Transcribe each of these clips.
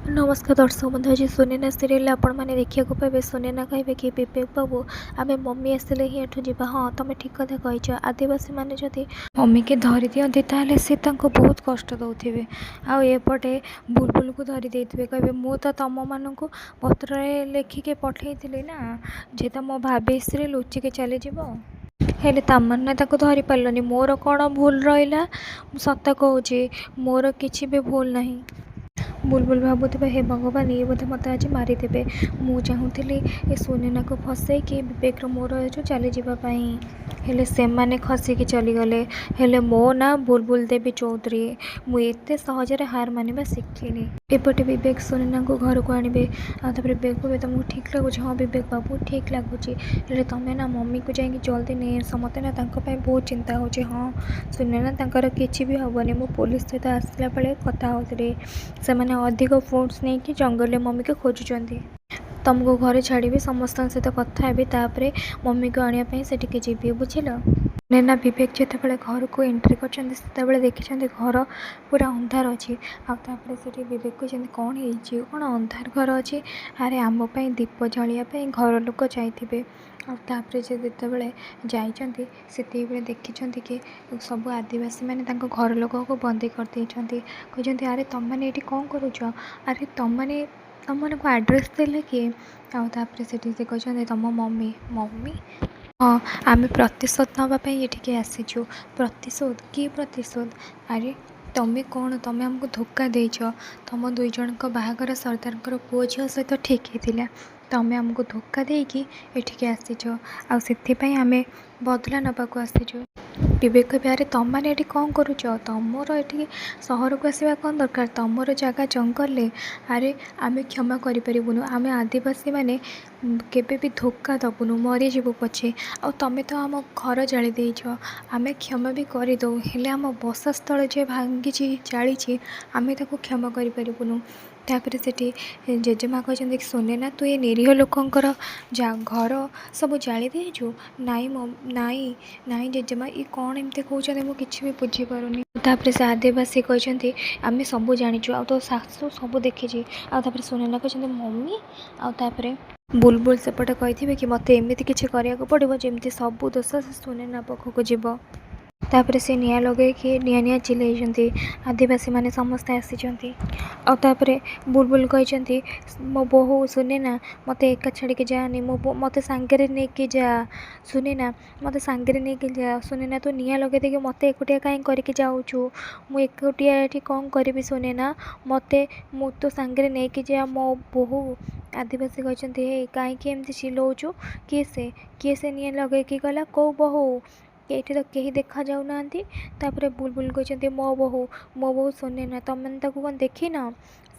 नमस्कार दर्शक बंधु। आज सुनेना सीरियल आपण मैंने देखा पाए सुनेना कहे कि विवेक बाबू आम मम्मी आसले ही एठू जा। हाँ तुम ठीक कथा कहीच। आदिवासी मैंने जदि मम्मी के धरी दिखती ताल सी बहुत कष्ट दौथे। आएपटे बुलबुल को धरी देते कहे मु तो तुम मानक पत्र लेखिके पठे ना जे तो मो भाभी स्त्री लुचिके चली जीव हेले तमन्ना ताको धरी पारलनी। मोर कौन भूल रहा सत कहूँ मोर किसी भी भूल नहीं। बुलबुल भावुवा हे भगवान ये बोधे मत आज मारिदेवे। मु चाहूली ए सुनेना को फसई कि विवेक मोर जो चली जावाई हेले से माने खसिकी चलीगले। हेले मो ना बुलबुल देवी चौधरी। मुझे सहजरे हार मानिबा शिखिनी। एपटे विवेक सुनेना को घर को आणवे आपर विवेक को तुमको ठीक लगुच। हाँ विवेक बाबू ठीक लगुच तुम्हें ना मम्मी को जाकि जल्दी नहीं आस मत ना बहुत चिंता हो। हाँ सुनेना तांकर किसी भी हेनी। मु पुलिस सहित आसला बेले कथा होती से अधिक फोर्स नहीं कि जंगल में मम्मी को खोजुंट। तुमको घर छाड़ी समस्त सहित कथा तापर मम्मी को आने से जी बुझल। नैना विवेक जिते घर को एंट्री कर देखी घर पूरा अंधार अच्छी। आपर से विवेक को कौन हो कौन अंधार घर अच्छी। अरे आमपाई दीप जलियापाई घर लोक जाइए। आपर से जिते जाते देखी कि सब आदिवासी मैंने घर लोक को बंदी कर कहते अरे तुम मैंने ये कौन करुच। अरे तुम को आड्रेस देले किए। आपर से कहते तुम मम्मी मम्मी हाँ आम प्रतिशोध नापी ये आसीचु। प्रतिशोध कि प्रतिशोध। अरे तुम्हें कौन तुम आमको धोखा देच। तुम दुई जन बाहागर सरदार पुओ झील सहित ठीक होता। तुम्हें आमको धोखा देकी एठिके आसीच आउ आम बदला नबाक आसीचु। विवेक कहे अरे तुम मैंने ये कौन करुच। तुमर ये सहर को आसवा कौन दरकार। तुमर जगह जंगल। अरे आम क्षमा करूँ आम आदिवासी मैंने केबे भी धोखा दबुनु मरीजु पछे। आ तुम तो आम घर जाली देच आम क्षमा भी करदे हेले आम बसास्थल जे भांगी जाली आम ताको क्षमा करूँ। तापर से जेजेमा कहते सुनेना तू ये निरीह लोकंकर घर सब जाली देचु। नाई नाई नाई जेजेमा ये कौन एमती कहते मुझे किसी भी बुझीपारूनी। तापर से आदिवासी कहते आम सब जाचु आ तो सासू सब देखी। आपर सुनेना कहते मम्मी आपर बुलबुल सेपटे कही कि मत एमती किसी कराया पड़ो जमी सब दोष से सुनेना पाखक जीव। तापर से निआ लगे कि निआ चिल्लाई आदिवासी माने समस्ते आसी। आपर बुलबुल कहते मो बोहू सुनेना मत एका छाड़ी जानी मो मत सांगे नहीं जा। सुनेना मत सांगे नहीं जा। सुनेना तू निआ लगे देखिए मत एकुटिया कहीं करके जाऊँ मु एकुटिया ये कौन करी। सुनेना मत मु तो सांगे नहीं जा मो बोहू। आदिवासी कहते कहीं एमती चिल्लाऊँ किए से निआ लगे गला कौ बोहू ये तो कहीं देखा जाऊना। तापर बुलबुल कहते मो बोहू सुनेना तुम कौन देखी न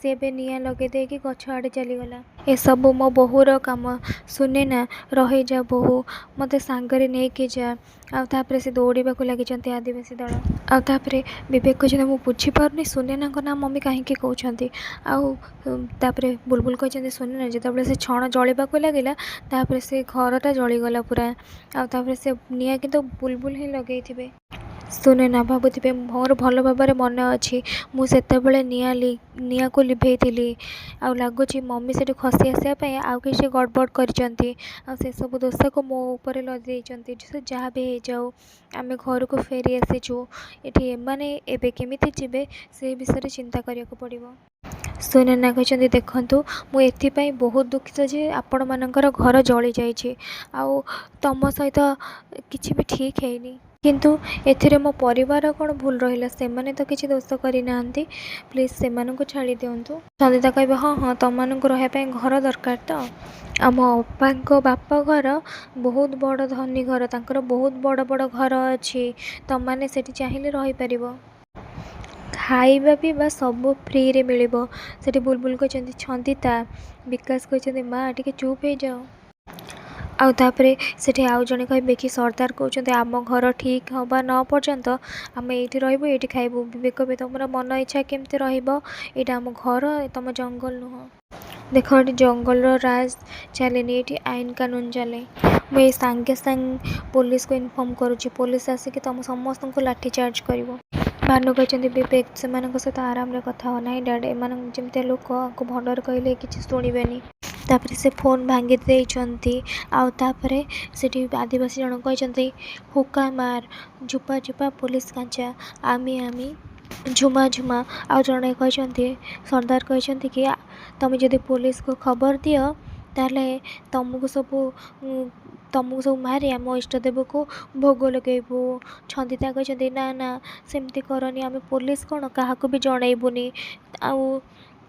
सी ए निआ लगे देकी गछ आड़े चलीगला। ए सब मो बोहूर काम। सुनेना रही जा बोहू मत सांगरे नहीं कि जा। आपर से दौड़ा लगी आदिवासी दल। आपर विवेक कहते मुझे बुझीपारनी सुनेना ना मम्मी कहीं कहते। आपर बुलबुल कहते सुनेना जिते से छण जलिबा लगिला तापर से घरटा जलीगला पूरा। आपर से निआ कि बुलबुल ही लगे थे। सुनेना भावुवे मोर भल भाव मन अच्छी मुझे निआ को लिभे आ लगुच मम्मी से खसी आसापी आउ कि गड़बड़ कर सब दोष को मो उपर लदे जहाँ भी हो जाऊ आम घर को फेरी आसीचु। ये एमाने एबे केमिति जीवे से विषय चिंता करने को पड़ो। सुनेना कहते देखु मुझे बहुत दुखित जे आपण मानकर घर जली जाइए आउ तुम सहित किसी भी ठीक है किंतु एथिरे मो परिवार कौन भूल रहा से माने तो किसी दोष करना प्लीज से छाड़ी दिंतु। संदिता कहे हाँ हाँ तुम मानक रही घर दरकार तो आम अप्पा बाप घर बहुत बड़ धनी घर तांकर बहुत बड़ बड़ घर अच्छी तुम मैंने से चाहिए रहीपर खाଇବା पिवा सब फ्री रे मिलिबो। सेठी बुलबुल कहते छंदिता विकास कहते माँ टिके चुप हो जाओ। आउ तापरे सेठी आउ जने कहबे कि सरदार कहते आम घर ठीक हवा न पर्यंत आम ये रही ये खाइबू। विवेक कहबे तुम मन इच्छा केमती रहिबो ये आम घर तुम जंगल नुह। देख ये जंगल राज चले ये आईन कानून चले। मुझे सांगे सांग पुलिस को इनफॉर्म करुच्ची पुलिस आसिक तुम समस्त को लाठी चार्ज कर। ଭାନୁ କହିଛନ୍ତି ବିବେକ ସେମାନଙ୍କ ସହିତ ଆରାମରେ କଥା ହୁଅ ନାହିଁ ଡ୍ୟାଡ୍, ଏମାନଙ୍କ ଯେମିତିଆ ଲୋକ ଆଙ୍କୁ ଭଣ୍ଡରେ କହିଲେ କିଛି ଶୁଣିବେନି। ତାପରେ ସେ ଫୋନ୍ ଭାଙ୍ଗି ଦେଇଛନ୍ତି। ଆଉ ତାପରେ ସେଠି ଆଦିବାସୀ ଜଣକ କହିଛନ୍ତି ହୁକା ମାର, ଝୁପା ଝୁପା ପୋଲିସ କାଞ୍ଚା, ଆମି ଆମି ଝୁମା ଝୁମା। ଆଉ ଜଣେ କହିଛନ୍ତି ସର୍ଦ୍ଦାର କହିଛନ୍ତି କି ତମେ ଯଦି ପୋଲିସକୁ ଖବର ଦିଅ ତାହେଲେ ତମକୁ ସବୁ ମାରି ଆମ ଇଷ୍ଟଦେବକୁ ଭୋଗ ଲଗେଇବୁ। ଛନ୍ଦିତା କହିଛନ୍ତି ନା ନା ସେମିତି କରନି, ଆମେ ପୋଲିସ କ'ଣ କାହାକୁ ବି ଜଣେଇବୁନି, ଆଉ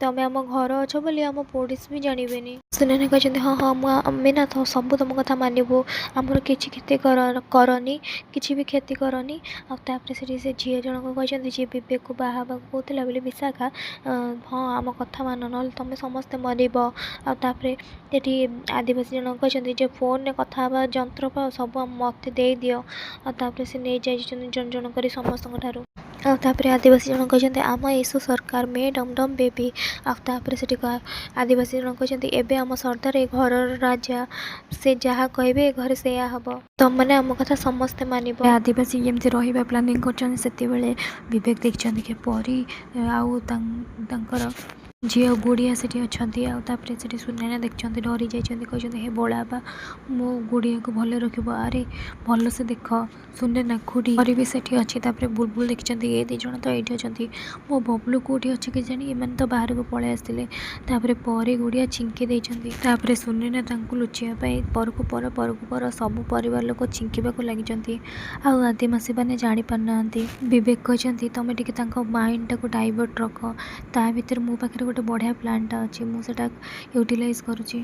ତମେ ଆମ ଘର ଅଛ ବୋଲି ଆମ ପୋଲିସ ବି ଜାଣିବେନି। ସୁନୟନା କହିଛନ୍ତି ହଁ ହଁ ଆମେ ନା ସବୁ ତମ କଥା ମାନିବୁ, ଆମର କିଛି କ୍ଷତି କରନି, କିଛି ବି କ୍ଷତି କରନି। ଆଉ ତାପରେ ସେଠି ସେ ଝିଅ ଜଣକ କହିଛନ୍ତି ଯିଏ ବିବେକକୁ ବାହା ହେବାକୁ କହୁଥିଲା ବୋଲି ବିଶାଖା, ହଁ ଆମ କଥା ମାନ ନହେଲେ ତମେ ସମସ୍ତେ ମରିବ। ଆଉ ତାପରେ ସେଠି ଆଦିବାସୀ ଜଣକ କହିଛନ୍ତି ଯେ ଫୋନ୍ରେ କଥା ହେବା ଯନ୍ତ୍ର ପାଅ ସବୁ ମୋତେ ଦେଇଦିଅ। ଆଉ ତାପରେ ସେ ନେଇଯାଇଛନ୍ତି ଜଣ ଜଣ କରି ସମସ୍ତଙ୍କ ଠାରୁ। ଆଉ ତାପରେ ଆଦିବାସୀ ଜଣକ କହିଛନ୍ତି ଆମ ଏସୁ ସରକାର ମେ ଡମ୍ ଡମ୍ ବେବି। ଆଉ ତାପରେ ସେଠି ଆଦିବାସୀ ଜଣକ କହିଛନ୍ତି ଏବେ ଆମ ସର୍ଦ୍ଦାର ଏ ଘରର ରାଜା, ସେ ଯାହା କହିବେ ଏ ଘରେ ସେଇଆ ହେବ, ତମମାନେ ଆମ କଥା ସମସ୍ତେ ମାନିବ। ଆଦିବାସୀ ଯେମିତି ରହିବା ପ୍ଲାନିଂ କରୁଛନ୍ତି ସେତେବେଳେ ବିବେକ ଦେଖିଛନ୍ତି କି ପରୀ ଆଉ ତାଙ୍କର ଝିଅ ଗୁଡ଼ିଆ ସେଠି ଅଛନ୍ତି। ଆଉ ତାପରେ ସେଠି ସୁନୟନା ଦେଖିଛନ୍ତି ଡରି ଯାଇଛନ୍ତି, କହିଛନ୍ତି ହେ ବଡ଼ବାପା ମୋ ଗୁଡ଼ିଆକୁ ଭଲ ରଖିବ। ଆରେ ଭଲସେ ଦେଖ ସୁନୟନା ଖୁଡ଼ି ବି ସେଠି ଅଛି। ତାପରେ ବୁଲବୁଲ ଦେଖିଛନ୍ତି ଏ ଦୁଇ ଜଣ ତ ଏଇଠି ଅଛନ୍ତି, ମୋ ବବଲୁ କେଉଁଠି ଅଛି କେଜାଣି, ଏମାନେ ତ ବାହାରକୁ ପଳେଇ ଆସିଥିଲେ। ତାପରେ ପରୀ ଗୁଡ଼ିଆ ଛିଙ୍କି ଦେଇଛନ୍ତି। ତାପରେ ସୁନୟନା ତାଙ୍କୁ ଲୁଚିବା ପାଇଁ ପରକୁ ପର ସବୁ ପରିବାର ଲୋକ ଛିଙ୍କିବାକୁ ଲାଗିଛନ୍ତି। ଆଉ ଆଦିବାସୀମାନେ ଜାଣିପାରୁନାହାନ୍ତି। ବିବେକ କହିଛନ୍ତି ତମେ ଟିକେ ତାଙ୍କ ମାଇଣ୍ଡଟାକୁ ଡାଇଭର୍ଟ ରଖ, ତା ଭିତରେ ମୋ ପାଖରେ ଗୋଟେ ବଢ଼ିଆ ପ୍ଲାନ୍ଟା ଅଛି, ମୁଁ ସେଇଟା ୟୁଟିଲାଇଜ୍ କରୁଛି।